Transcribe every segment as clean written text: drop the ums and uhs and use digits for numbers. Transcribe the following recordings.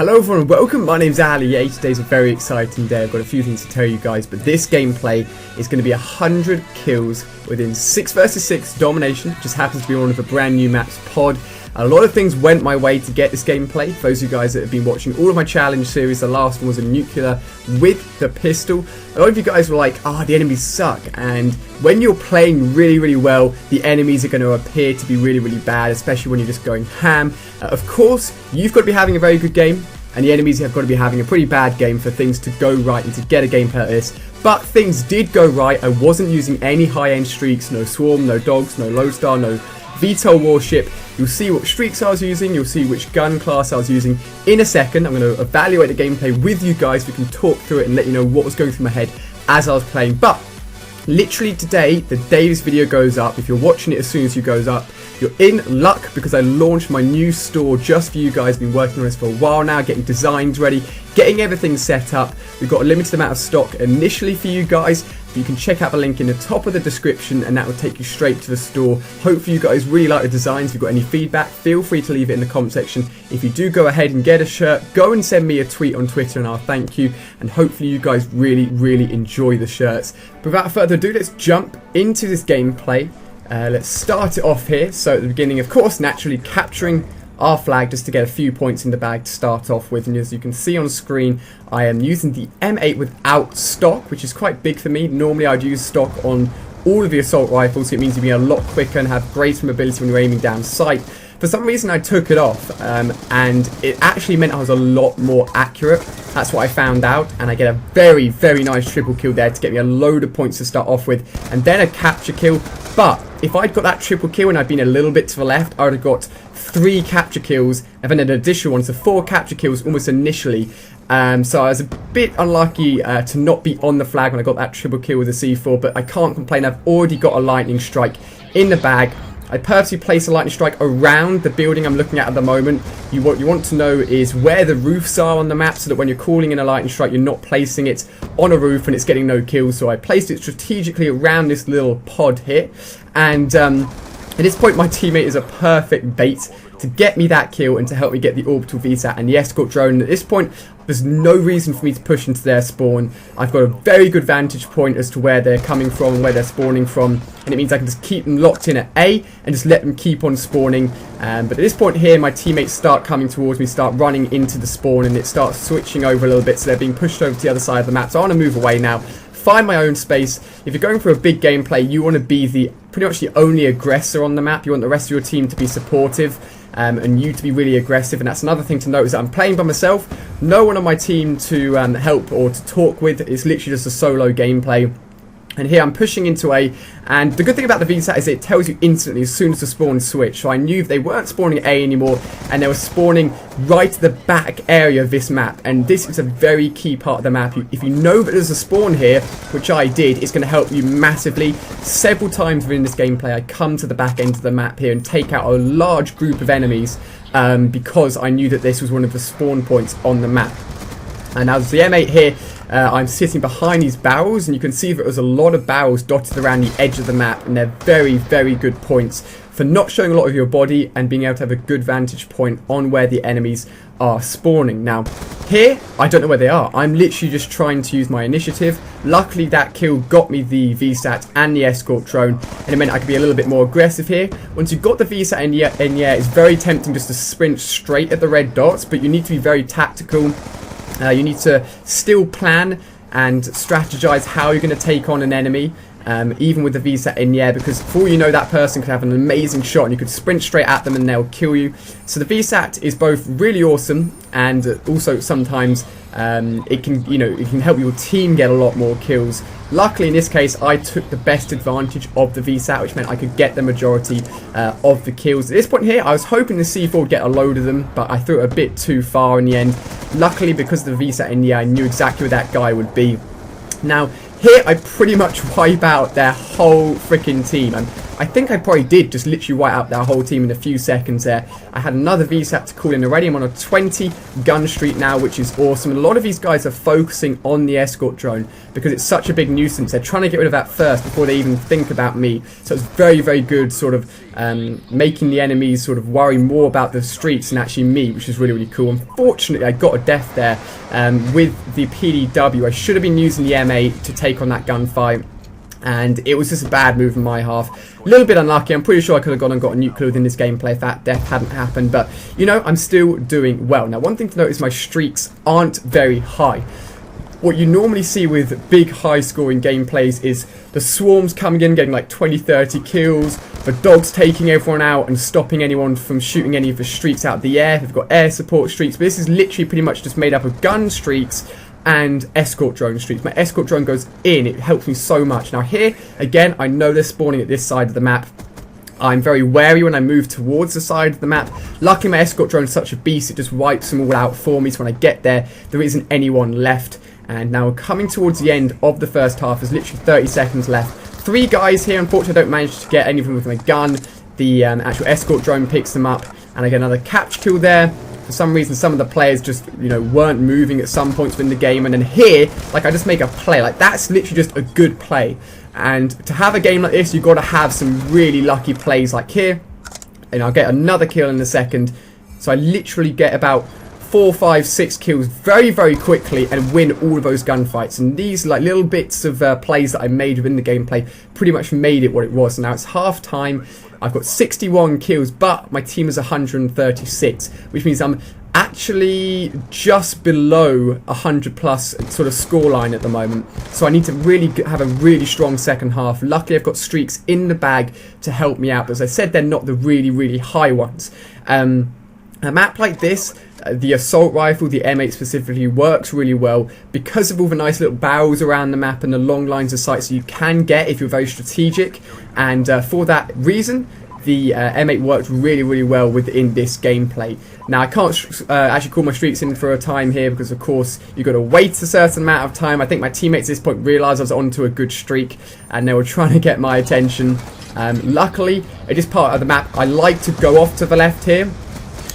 Hello everyone and welcome, my name's Ali. Today's a very exciting day. I've got a few things to tell you guys, but this gameplay is going to be 100 kills within 6 versus 6 domination. It just happens to be one of the brand new maps, COD. A lot of things went my way to get this gameplay. For those of you guys that have been watching all of my challenge series, the last one was a nuclear with the pistol. A lot of you guys were like, the enemies suck. And when you're playing really well, the enemies are going to appear to be really bad, especially when you're just going ham. Of course, you've got to be having a very good game, and the enemies have got to be having a pretty bad game for things to go right and to get a gameplay like this. But things did go right. I wasn't using any high-end streaks, no swarm, no dogs, no lodestar, no VTOL warship. You'll see what streaks I was using, you'll see which gun class I was using in a second. I'm going to evaluate the gameplay with you guys. We can talk through it and let you know what was going through my head as I was playing. But literally today, the day this video goes up, if you're watching it as soon as it goes up, you're in luck because I launched my new store just for you guys. Been working on this for a while now, getting designs ready, getting everything set up. We've got a limited amount of stock initially for you guys. You can check out the link in the top of the description and that will take you straight to the store. Hopefully you guys really like the designs. If you've got any feedback, feel free to leave it in the comment section. If you do go ahead and get a shirt, go and send me a tweet on Twitter and I'll thank you. And hopefully you guys really enjoy the shirts. But without further ado, let's jump into this gameplay. Let's start it off here. So at the beginning, of course, naturally capturing our flag just to get a few points in the bag to start off with. And as you can see on screen, I am using the M8 without stock, which is quite big for me. Normally I'd use stock on all of the assault rifles, so it means you'll be a lot quicker and have greater mobility when you're aiming down sight. For some reason I took it off and it actually meant I was a lot more accurate. That's what I found out, and I get a very nice triple kill there to get me a load of points to start off with, and then a capture kill. But if I'd got that triple kill and I'd been a little bit to the left, I would have got 3 capture kills and then an additional one, so 4 capture kills almost initially. So I was a bit unlucky to not be on the flag when I got that triple kill with the C4, but I can't complain. I've already got a lightning strike in the bag. I purposely place a lightning strike around the building I'm looking at the moment. What you want to know is where the roofs are on the map, so that when you're calling in a lightning strike, you're not placing it on a roof and it's getting no kills. So I placed it strategically around this little pod here, and at this point my teammate is a perfect bait to get me that kill and to help me get the orbital VSAT and the escort drone. At this point, there's no reason for me to push into their spawn. I've got a very good vantage point as to where they're coming from and where they're spawning from, and it means I can just keep them locked in at A and just let them keep on spawning. But at this point here, my teammates start coming towards me, start running into the spawn, and it starts switching over a little bit, so they're being pushed over to the other side of the map. So I want to move away now, find my own space. If you're going for a big gameplay, you want to be pretty much the only aggressor on the map. You want the rest of your team to be supportive, and you to be really aggressive. And that's another thing to note, is that I'm playing by myself. No one on my team to help or to talk with. It's literally just a solo gameplay. And here I'm pushing into A, and the good thing about the VSAT is it tells you instantly as soon as the spawn switch. So I knew they weren't spawning at A anymore, and they were spawning right at the back area of this map. And this is a very key part of the map. If you know that there's a spawn here, which I did, it's going to help you massively. Several times within this gameplay, I come to the back end of the map here and take out a large group of enemies because I knew that this was one of the spawn points on the map. And as the M8 here, I'm sitting behind these barrels, and you can see that there's a lot of barrels dotted around the edge of the map, and they're very good points for not showing a lot of your body and being able to have a good vantage point on where the enemies are spawning. Now, here, I don't know where they are. I'm literally just trying to use my initiative. Luckily, that kill got me the VSAT and the escort drone, and it meant I could be a little bit more aggressive here. Once you've got the VSAT in the air, it's very tempting just to sprint straight at the red dots, but you need to be very tactical. You need to still plan and strategize how you're going to take on an enemy, even with the VSAT in the air, because for all you know, that person could have an amazing shot and you could sprint straight at them and they'll kill you. So the VSAT is both really awesome, and also sometimes it can help your team get a lot more kills. Luckily in this case, I took the best advantage of the VSAT, which meant I could get the majority of the kills. At this point here, I was hoping the C4 would get a load of them, but I threw it a bit too far in the end. Luckily, because of the VSAT in the air, I knew exactly where that guy would be. Now, here I pretty much wipe out their whole freaking team. I'm I think I probably did just literally wipe out that whole team in a few seconds there. I had another VSAT to call in already. I'm on a 20 gun streak now, which is awesome. And a lot of these guys are focusing on the escort drone because it's such a big nuisance. They're trying to get rid of that first before they even think about me. So it's very, very good sort of making the enemies sort of worry more about the streaks than actually me, which is really, really cool. Unfortunately, I got a death there with the PDW. I should have been using the M8 to take on that gunfight, and it was just a bad move on my half. A little bit unlucky. I'm pretty sure I could have gone and got a nuclear within this gameplay if that death hadn't happened, but you know, I'm still doing well. Now, one thing to note is my streaks aren't very high. What you normally see with big high scoring gameplays is the swarms coming in, getting like 20-30 kills, the dogs taking everyone out and stopping anyone from shooting any of the streaks out of the air. They've got air support streaks, but this is literally pretty much just made up of gun streaks and escort drone streaks. My escort drone goes in, it helps me so much. Now here, again, I know they're spawning at this side of the map. I'm very wary when I move towards the side of the map. Luckily my escort drone is such a beast, it just wipes them all out for me, so when I get there, there isn't anyone left. And now coming towards the end of the first half, there's literally 30 seconds left. 3 guys here, unfortunately I don't manage to get any of them with my gun. The actual escort drone picks them up, and I get another capture kill there. For some reason, some of the players just, you know, weren't moving at some points within the game, and then here, like, I just make a play. Like, that's literally just a good play. And to have a game like this, you've got to have some really lucky plays like here. And I'll get another kill in a second. So I literally get about 4, 5, 6 kills very, very quickly and win all of those gunfights. And these like little bits of plays that I made within the gameplay pretty much made it what it was. Now it's half time. I've got 61 kills, but my team is 136, which means I'm actually just below 100 plus sort of scoreline at the moment. So I need to really have a really strong second half. Luckily, I've got streaks in the bag to help me out. But as I said, they're not the really, really high ones. A map like this, the assault rifle, the M8 specifically, works really well because of all the nice little barrels around the map and the long lines of sight, so you can get if you're very strategic. And for that reason, the M8 worked really, really well within this gameplay. Now, I can't actually call my streaks in for a time here because, of course, you've got to wait a certain amount of time. I think my teammates at this point realised I was onto a good streak and they were trying to get my attention. Luckily, at this part of the map, I like to go off to the left here,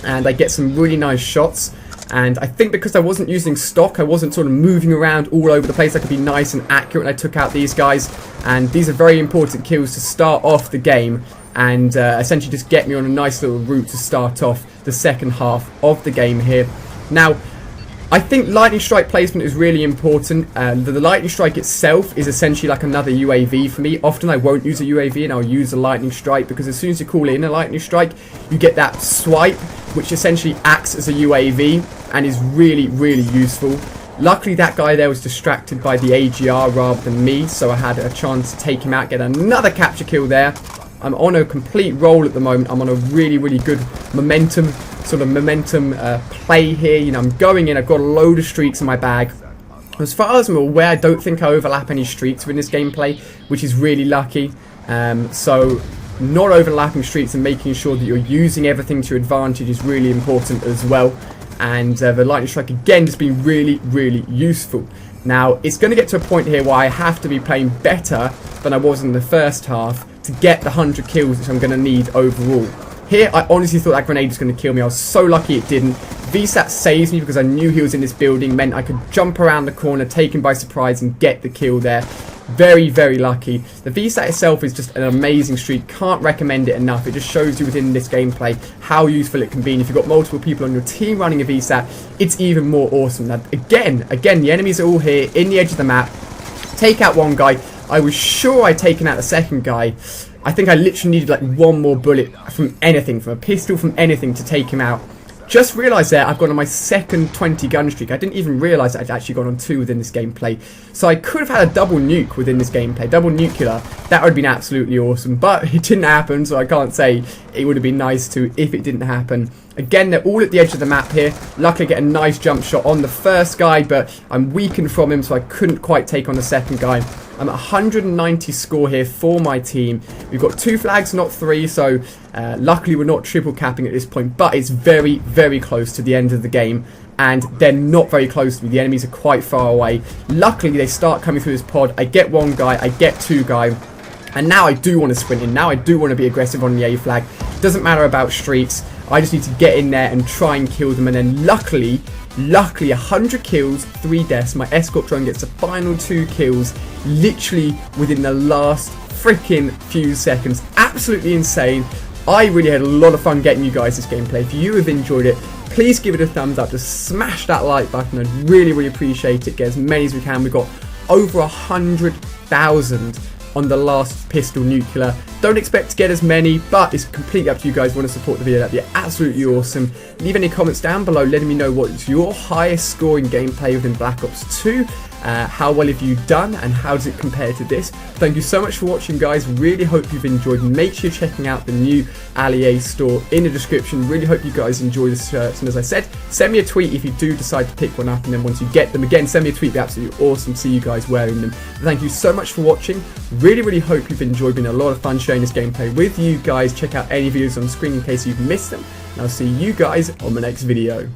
and I get some really nice shots. And I think because I wasn't using stock, I wasn't sort of moving around all over the place, I could be nice and accurate when I took out these guys. And these are very important kills to start off the game and essentially just get me on a nice little route to start off the second half of the game here. Now, I think lightning strike placement is really important. The lightning strike itself is essentially like another UAV for me. Often I won't use a UAV and I'll use a lightning strike because as soon as you call in a lightning strike, you get that swipe, which essentially acts as a UAV and is really, really useful. Luckily, that guy there was distracted by the AGR rather than me, so I had a chance to take him out, get another capture kill there. I'm on a complete roll at the moment. I'm on a really, really good momentum play here. You know, I'm going in. I've got a load of streaks in my bag. As far as I'm aware, I don't think I overlap any streaks within this gameplay, which is really lucky. So not overlapping streaks and making sure that you're using everything to your advantage is really important as well. And the lightning strike again has been really, really useful. Now, it's going to get to a point here where I have to be playing better than I was in the first half to get the 100 kills which I'm going to need overall. Here, I honestly thought that grenade was going to kill me. I was so lucky it didn't. VSAT saves me because I knew he was in this building, meant I could jump around the corner, take him by surprise and get the kill there. Very, very lucky. The VSAT itself is just an amazing streak. Can't recommend it enough. It just shows you within this gameplay how useful it can be. And if you've got multiple people on your team running a VSAT, it's even more awesome. Now, again, the enemies are all here in the edge of the map. Take out one guy. I was sure I'd taken out the second guy. I think I literally needed like one more bullet from anything, from a pistol, from anything to take him out. Just realised there I've gone on my second 20 gun streak. I didn't even realise I'd actually gone on 2 within this gameplay. So I could have had a double nuke within this gameplay, double nuclear. That would have been absolutely awesome, but it didn't happen, so I can't say it would have been nice to if it didn't happen. Again, they're all at the edge of the map here. Luckily I get a nice jump shot on the first guy, but I'm weakened from him, so I couldn't quite take on the second guy. I'm at 190 score here for my team. We've got 2 flags, not 3, so luckily we're not triple capping at this point, but it's very, very close to the end of the game, and they're not very close to me. The enemies are quite far away. Luckily, they start coming through this pod. I get one guy, I get 2 guys, And now I do want to sprint in. Now I do want to be aggressive on the A flag. Doesn't matter about streaks. I just need to get in there and try and kill them. And then luckily 100 kills, 3 deaths. My escort drone gets the final 2 kills literally within the last freaking few seconds. Absolutely insane. I really had a lot of fun getting you guys this gameplay. If you have enjoyed it, please give it a thumbs up. Just smash that like button. I'd really appreciate it. Get as many as we can. We've got over 100,000 on the last pistol nuclear. Don't expect to get as many, but it's completely up to you guys. Want to support the video, that'd be absolutely awesome. Leave any comments down below letting me know what's your highest scoring gameplay within Black Ops 2. How well have you done and how does it compare to this? Thank you so much for watching, guys. Really hope you've enjoyed. Make sure you're checking out the new Allier store in the description. Really hope you guys enjoy the shirts, and as I said, send me a tweet if you do decide to pick one up, and then once you get them, again, send me a tweet. It'd be absolutely awesome to see you guys wearing them. Thank you so much for watching. Really hope you've enjoyed. Been a lot of fun sharing this gameplay with you guys. Check out any videos on the screen in case you've missed them, and I'll see you guys on the next video.